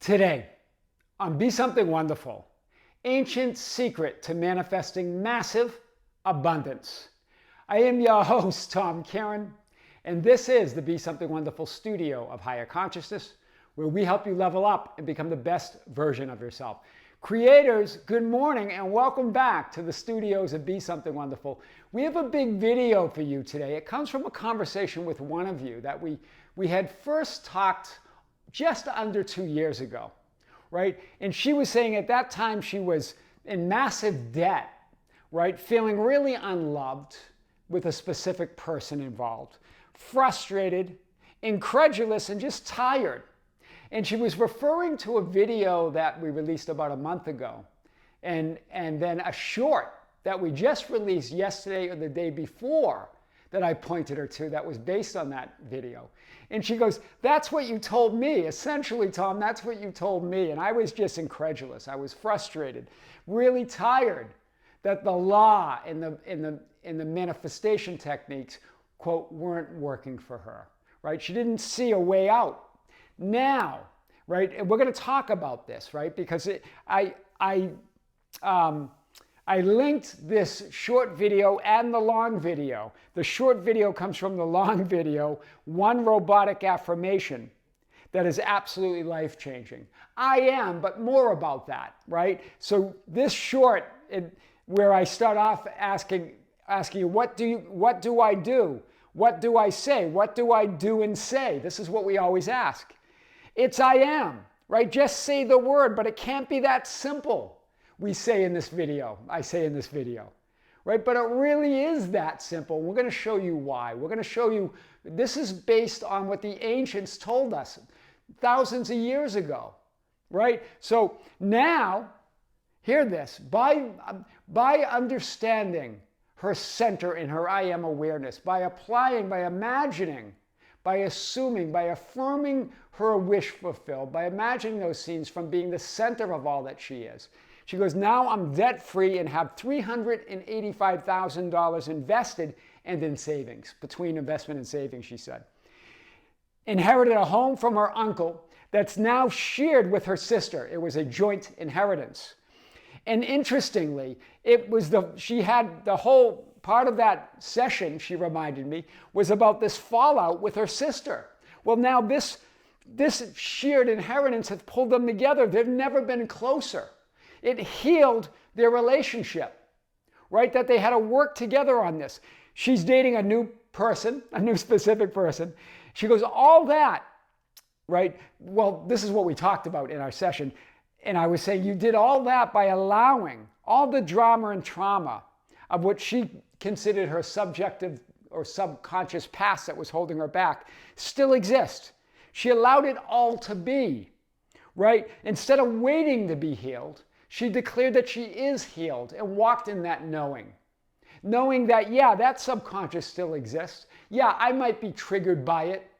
Today, on Be Something Wonderful, ancient secret to manifesting massive abundance. I am your host, Tom Kearin, and this is the Be Something Wonderful studio of higher consciousness, where we help you level up and become the best version of yourself. Creators, good morning and welcome back to the studios of Be Something Wonderful. We have a big video for you today. It comes from a conversation with one of you that we had first talked just under 2 years ago, right? And she was saying at that time she was in massive debt, right? Feeling really unloved with a specific person involved, frustrated, incredulous, and just tired. And she was referring to a video that we released about a month ago, and then a short that we just released yesterday or the day before that I pointed her to that was based on that video. And she goes, "That's what you told me. Essentially, Tom, that's what you told me." And I was just incredulous. I was frustrated, really tired that the law and the manifestation techniques, quote, weren't working for her, right? She didn't see a way out. Now, right, and we're going to talk about this, right? Because I linked this short video and the long video. The short video comes from the long video, one robotic affirmation that is absolutely life-changing. I am, but more about that, right? So this short, where I start off asking you, what do I do? What do I say? What do I do and say? This is what we always ask. It's I am, right? Just say the word, but it can't be that simple. We say in this video, I say in this video, right? But it really is that simple. We're going to show you why. We're going to show you, this is based on what the ancients told us thousands of years ago, right? So now, hear this, by understanding her center in her I am awareness, by applying, by imagining, by assuming, by affirming her wish fulfilled, by imagining those scenes from being the center of all that she is. She goes, now I'm debt-free and have $385,000 invested and in savings, between investment and savings, she said. Inherited a home from her uncle that's now shared with her sister. It was a joint inheritance. And interestingly, she had the whole part of that session, she reminded me, was about this fallout with her sister. Well, now this shared inheritance has pulled them together. They've never been closer. It healed their relationship, right? That they had to work together on this. She's dating a new person, a new specific person. She goes, all that, right? Well, this is what we talked about in our session. And I was saying, you did all that by allowing all the drama and trauma of what she considered her subjective or subconscious past that was holding her back still exist. She allowed it all to be, right? Instead of waiting to be healed, she declared that she is healed and walked in that knowing. Knowing that, yeah, that subconscious still exists. Yeah, I might be triggered by it.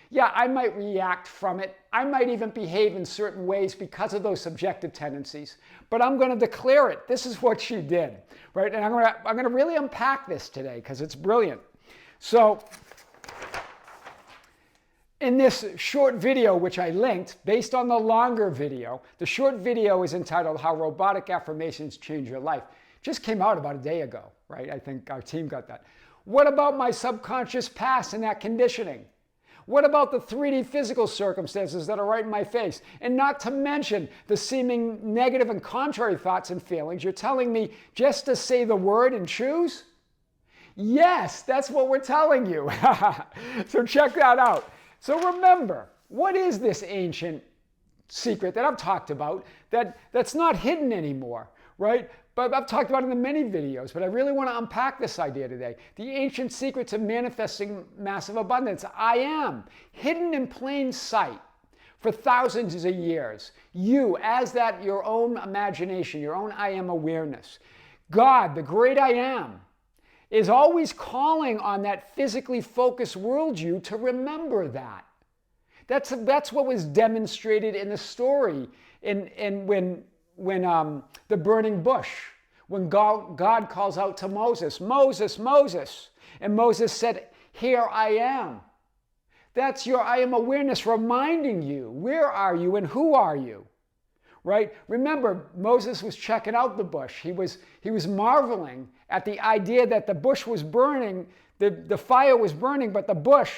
Yeah, I might react from it. I might even behave in certain ways because of those subjective tendencies. But I'm going to declare it. This is what she did, right? And I'm going to really unpack this today because it's brilliant. So, in this short video, which I linked, based on the longer video, the short video is entitled How Robotic Affirmations Change Your Life. Just came out about a day ago, right? I think our team got that. What about my subconscious past and that conditioning? What about the 3D physical circumstances that are right in my face? And not to mention the seeming negative and contrary thoughts and feelings. You're telling me just to say the word and choose? Yes, that's what we're telling you. So check that out. So remember, what is this ancient secret that I've talked about that's not hidden anymore, right? But I've talked about it in many videos, but I really want to unpack this idea today. The ancient secret to manifesting massive abundance. I am hidden in plain sight for thousands of years. You, as that your own imagination, your own I am awareness. God, the great I am, is always calling on that physically focused world you to remember that. That's what was demonstrated in the story when the burning bush, when God calls out to Moses, Moses, Moses, and Moses said, here I am. That's your I am awareness reminding you, where are you and who are you? Right? Remember, Moses was checking out the bush. He was marveling at the idea that the bush was burning, the fire was burning, but the bush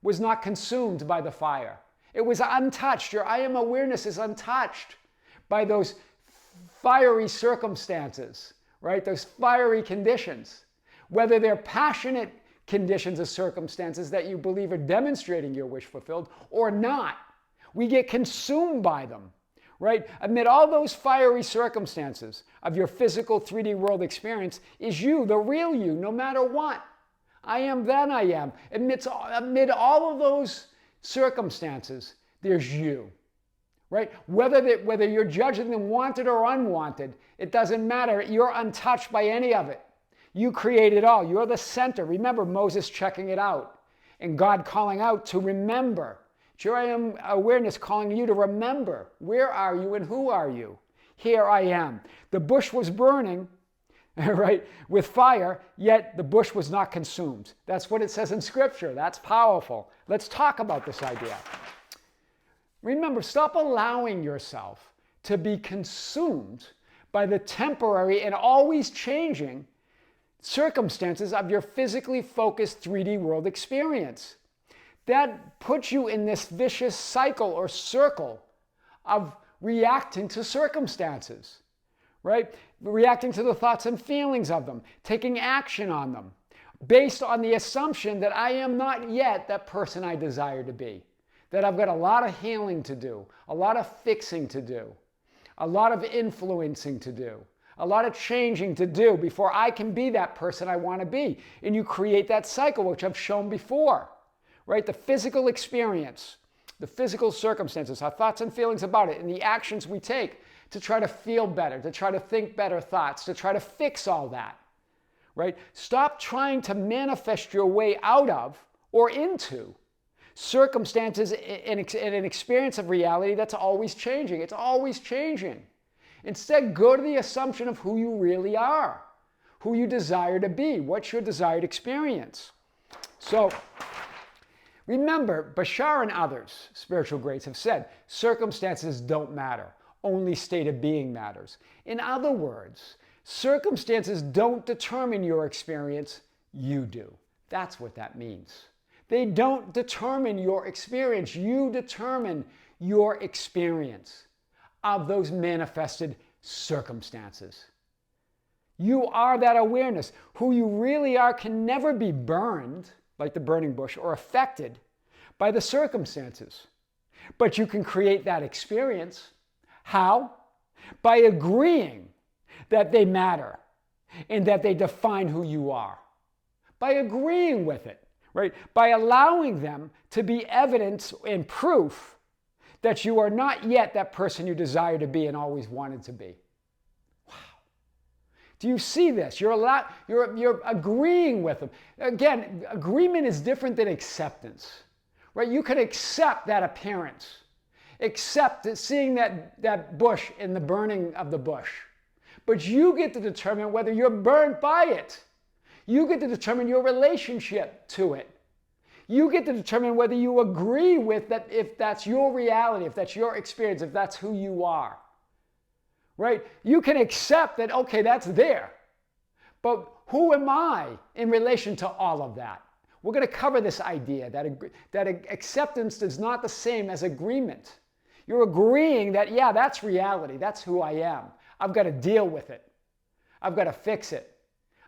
was not consumed by the fire. It was untouched. Your I am awareness is untouched by those fiery circumstances, right? Those fiery conditions. Whether they're passionate conditions or circumstances that you believe are demonstrating your wish fulfilled or not, we get consumed by them. Right? Amid all those fiery circumstances of your physical 3D world experience is you, the real you, no matter what. I am, then I am. Amid all of those circumstances, there's you. Right? Whether you're judging them wanted or unwanted, it doesn't matter. You're untouched by any of it. You create it all. You're the center. Remember Moses checking it out and God calling out to remember. Here I am awareness calling you to remember. Where are you and who are you? Here I am. The bush was burning, right, with fire, yet the bush was not consumed. That's what it says in Scripture. That's powerful. Let's talk about this idea. Remember, stop allowing yourself to be consumed by the temporary and always changing circumstances of your physically focused 3D world experience. That puts you in this vicious cycle or circle of reacting to circumstances, right? Reacting to the thoughts and feelings of them, taking action on them, based on the assumption that I am not yet that person I desire to be, that I've got a lot of healing to do, a lot of fixing to do, a lot of influencing to do, a lot of changing to do before I can be that person I want to be. And you create that cycle, which I've shown before. Right? The physical experience, the physical circumstances, our thoughts and feelings about it, and the actions we take to try to feel better, to try to think better thoughts, to try to fix all that. Right? Stop trying to manifest your way out of or into circumstances and an experience of reality that's always changing. It's always changing. Instead, go to the assumption of who you really are, who you desire to be, what's your desired experience. So, remember, Bashar and others, spiritual greats, have said, circumstances don't matter. Only state of being matters. In other words, circumstances don't determine your experience, you do. That's what that means. They don't determine your experience. You determine your experience of those manifested circumstances. You are that awareness. Who you really are can never be burned like the burning bush, or affected by the circumstances. But you can create that experience. How? By agreeing that they matter and that they define who you are. By agreeing with it, right? By allowing them to be evidence and proof that you are not yet that person you desire to be and always wanted to be. Do you see this? You're agreeing with them. Again, agreement is different than acceptance, right? You can accept that appearance, accept seeing that bush in the burning of the bush. But you get to determine whether you're burned by it. You get to determine your relationship to it. You get to determine whether you agree with that, if that's your reality, if that's your experience, if that's who you are. Right? You can accept that, okay, that's there. But who am I in relation to all of that? We're going to cover this idea that acceptance is not the same as agreement. You're agreeing that, yeah, that's reality. That's who I am. I've got to deal with it. I've got to fix it.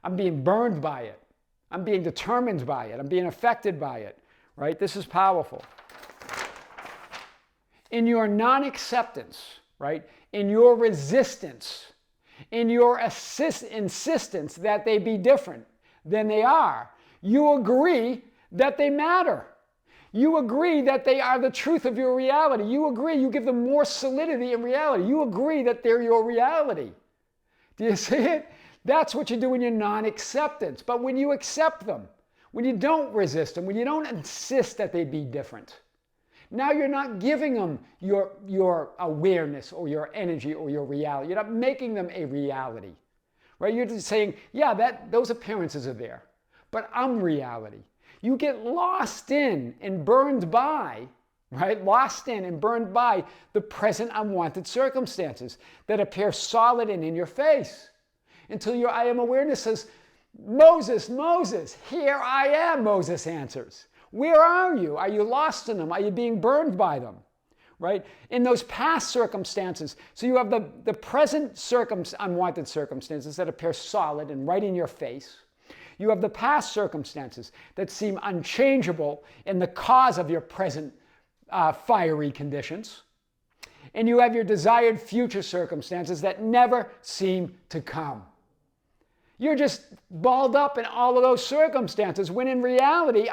I'm being burned by it. I'm being determined by it. I'm being affected by it. Right? This is powerful. In your non-acceptance, right? In your resistance, in your insistence that they be different than they are, you agree that they matter. You agree that they are the truth of your reality. You agree, you give them more solidity in reality. You agree that they're your reality. Do you see it? That's what you do in your non-acceptance. But when you accept them, when you don't resist them, when you don't insist that they be different, now you're not giving them your awareness or your energy or your reality. You're not making them a reality, right? You're just saying, yeah, those appearances are there, but I'm reality. You get lost in and burned by, right? Lost in and burned by the present unwanted circumstances that appear solid and in your face. Until your I am awareness says, Moses, Moses, here I am, Moses answers. Where are you? Are you lost in them? Are you being burned by them? Right? In those past circumstances. So you have the present unwanted circumstances that appear solid and right in your face. You have the past circumstances that seem unchangeable in the cause of your present fiery conditions. And you have your desired future circumstances that never seem to come. You're just balled up in all of those circumstances, when in reality,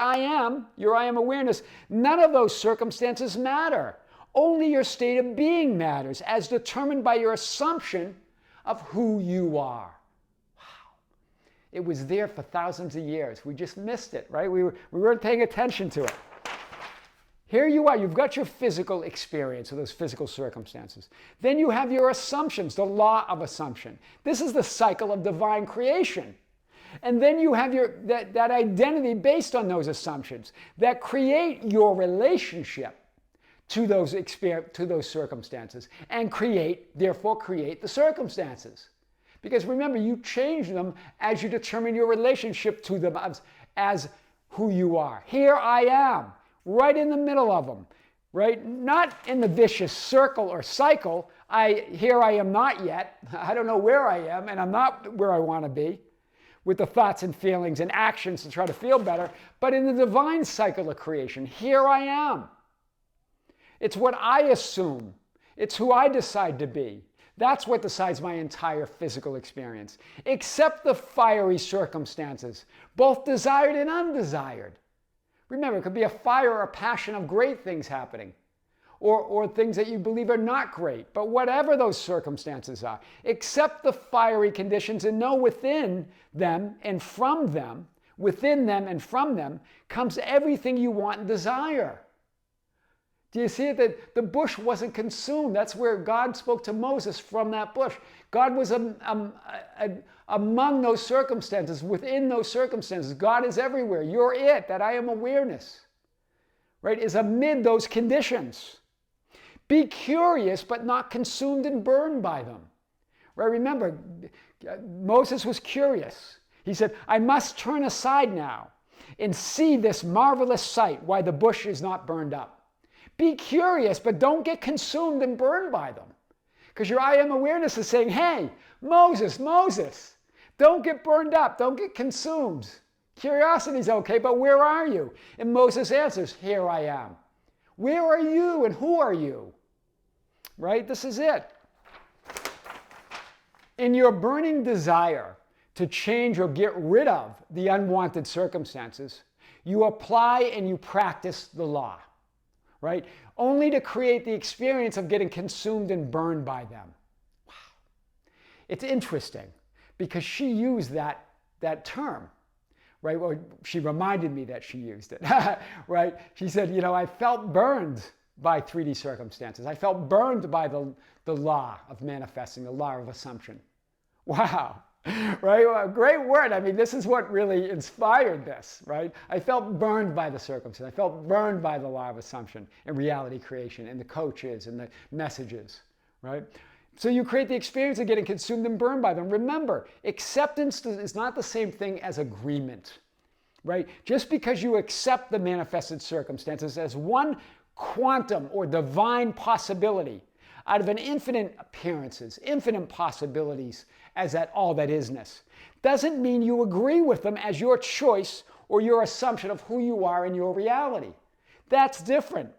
your I am awareness, none of those circumstances matter. Only your state of being matters, as determined by your assumption of who you are. Wow. It was there for thousands of years. We just missed it, right? We weren't paying attention to it. Here you are, you've got your physical experience of those physical circumstances. Then you have your assumptions, the law of assumption. This is the cycle of divine creation. And then you have that identity based on those assumptions that create your relationship to those circumstances and therefore create the circumstances. Because remember, you change them as you determine your relationship to them as who you are. Here I am. Right in the middle of them, right? Not in the vicious circle or cycle. Here I am not yet. I don't know where I am, and I'm not where I want to be with the thoughts and feelings and actions to try to feel better, but in the divine cycle of creation, here I am. It's what I assume. It's who I decide to be. That's what decides my entire physical experience, except the fiery circumstances, both desired and undesired. Remember, it could be a fire or a passion of great things happening, or things that you believe are not great. But whatever those circumstances are, accept the fiery conditions and know within them and from them, comes everything you want and desire. Do you see it? That the bush wasn't consumed? That's where God spoke to Moses from that bush. God was among those circumstances, within those circumstances. God is everywhere. You're it. That I am awareness, right, is amid those conditions. Be curious, but not consumed and burned by them. Right? Remember, Moses was curious. He said, I must turn aside now and see this marvelous sight, why the bush is not burned up. Be curious, but don't get consumed and burned by them. Because your I am awareness is saying, hey, Moses, Moses, don't get burned up, don't get consumed. Curiosity is okay, but where are you? And Moses answers, here I am. Where are you and who are you? Right? This is it. In your burning desire to change or get rid of the unwanted circumstances, you apply and you practice the law. Right? Only to create the experience of getting consumed and burned by them. Wow. It's interesting because she used that term, right? Well, she reminded me that she used it, right? She said, I felt burned by 3D circumstances. I felt burned by the law of manifesting, the law of assumption. Wow. Right? Well, great word. I mean, this is what really inspired this, right? I felt burned by the circumstance. I felt burned by the law of assumption and reality creation and the coaches and the messages, right? So you create the experience of getting consumed and burned by them. Remember, acceptance is not the same thing as agreement, right? Just because you accept the manifested circumstances as one quantum or divine possibility out of an infinite appearances, infinite possibilities as that all that isness, doesn't mean you agree with them as your choice or your assumption of who you are in your reality. That's different.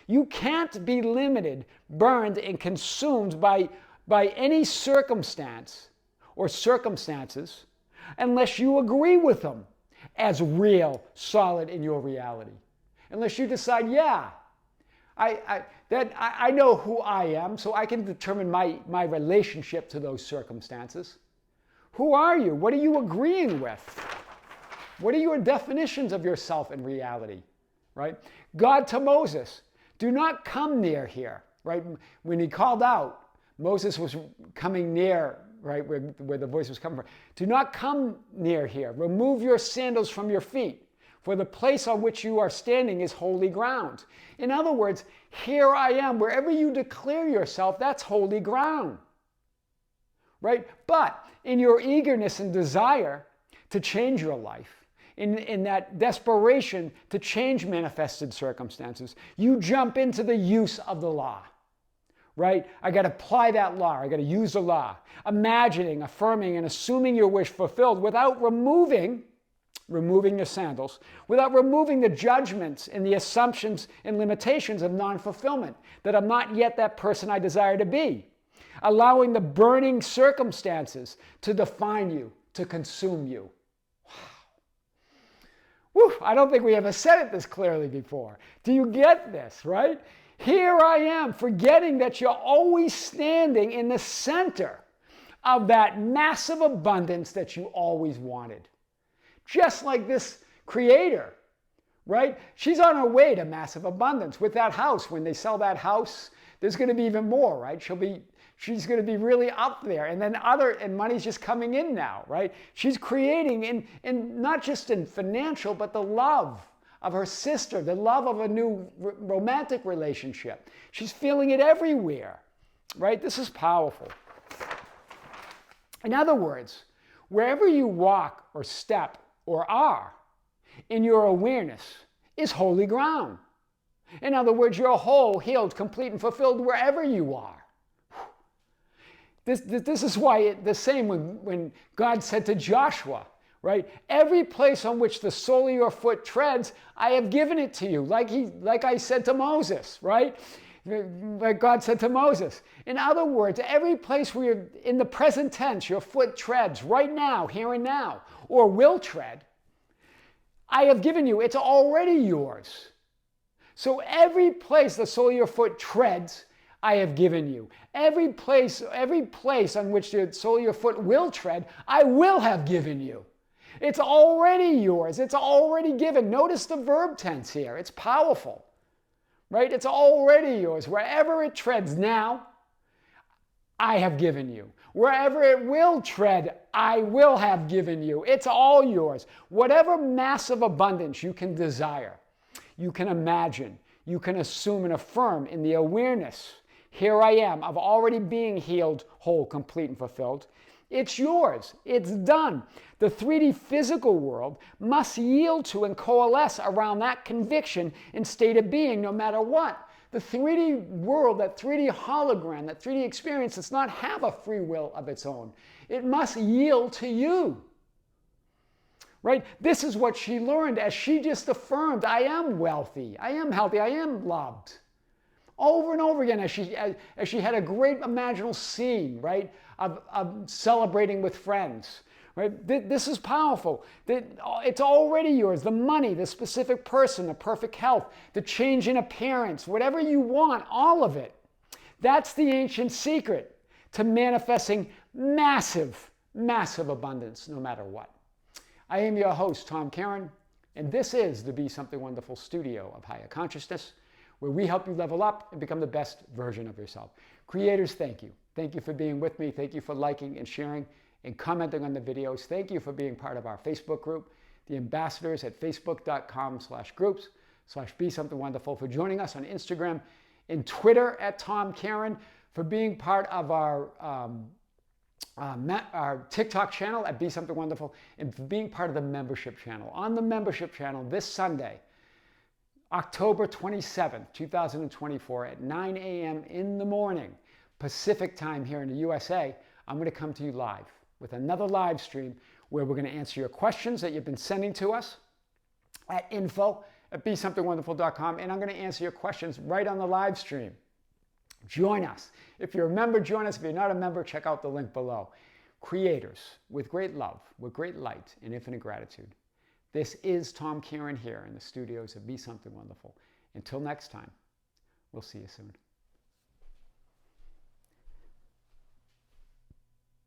You can't be limited, burned, and consumed by any circumstance or circumstances unless you agree with them as real, solid in your reality. Unless you decide, yeah, I know who I am, so I can determine my relationship to those circumstances. Who are you? What are you agreeing with? What are your definitions of yourself in reality? Right? God to Moses, do not come near here. Right? When he called out, Moses was coming near, right, where the voice was coming from. Do not come near here. Remove your sandals from your feet. for the place on which you are standing is holy ground. In other words, here I am. Wherever you declare yourself, that's holy ground. Right? But in your eagerness and desire to change your life, in that desperation to change manifested circumstances, you jump into the use of the law. Right? I got to apply that law. I got to use the law. Imagining, affirming, and assuming your wish fulfilled without removing the sandals, without removing the judgments and the assumptions and limitations of non-fulfillment, that I'm not yet that person I desire to be. Allowing the burning circumstances to define you, to consume you. Wow. Woo, I don't think we ever said it this clearly before. Do you get this, right? Here I am, forgetting that you're always standing in the center of that massive abundance that you always wanted. Just like this creator, right? She's on her way to massive abundance with that house. When they sell that house, there's going to be even more, right? She's going to be really up there. And then and money's just coming in now, right? She's creating in not just in financial, but the love of her sister, the love of a new romantic relationship. She's feeling it everywhere, right? This is powerful. In other words, wherever you walk or step or are in your awareness is holy ground. In other words, you're whole, healed, complete, and fulfilled wherever you are. This is why the same when God said to Joshua, right? Every place on which the sole of your foot treads, I have given it to you. Like I said to Moses, right? Like God said to Moses. In other words, every place where you're in the present tense, your foot treads right now, here and now, or will tread, I have given you. It's already yours. So every place the sole of your foot treads, I have given you. Every place on which the sole of your foot will tread, I will have given you. It's already yours. It's already given. Notice the verb tense here. It's powerful, right? It's already yours. Wherever it treads now, I have given you. Wherever it will tread, I will have given you. It's all yours. Whatever massive abundance you can desire, you can imagine, you can assume and affirm in the awareness, here I am, of already being healed, whole, complete, and fulfilled. It's yours. It's done. The 3D physical world must yield to and coalesce around that conviction and state of being no matter what. The 3D world, that 3D hologram, that 3D experience does not have a free will of its own. It must yield to you. Right? This is what she learned as she just affirmed, I am wealthy, I am healthy, I am loved. Over and over again as she had a great imaginal scene, right, of celebrating with friends. Right? This is powerful. It's already yours. The money, the specific person, the perfect health, the change in appearance, whatever you want, all of it. That's the ancient secret to manifesting massive, massive abundance no matter what. I am your host, Tom Kearin, and this is the Be Something Wonderful studio of higher consciousness, where we help you level up and become the best version of yourself. Creators, thank you. Thank you for being with me. Thank you for liking and sharing and commenting on the videos. Thank you for being part of our Facebook group, the ambassadors at facebook.com/groups/BeSomethingWonderful, for joining us on Instagram and Twitter at Tom Kearin, for being part of our TikTok channel at Be Something Wonderful, and for being part of the membership channel. On the membership channel this Sunday, October 27th, 2024 at 9 a.m. in the morning, Pacific time here in the USA, I'm going to come to you live with another live stream where we're going to answer your questions that you've been sending to us at info@besomethingwonderful.com, and I'm going to answer your questions right on the live stream. Join us. If you're a member, join us. If you're not a member, check out the link below. Creators with great love, with great light and infinite gratitude. This is Tom Kearin here in the studios of Be Something Wonderful. Until next time, we'll see you soon.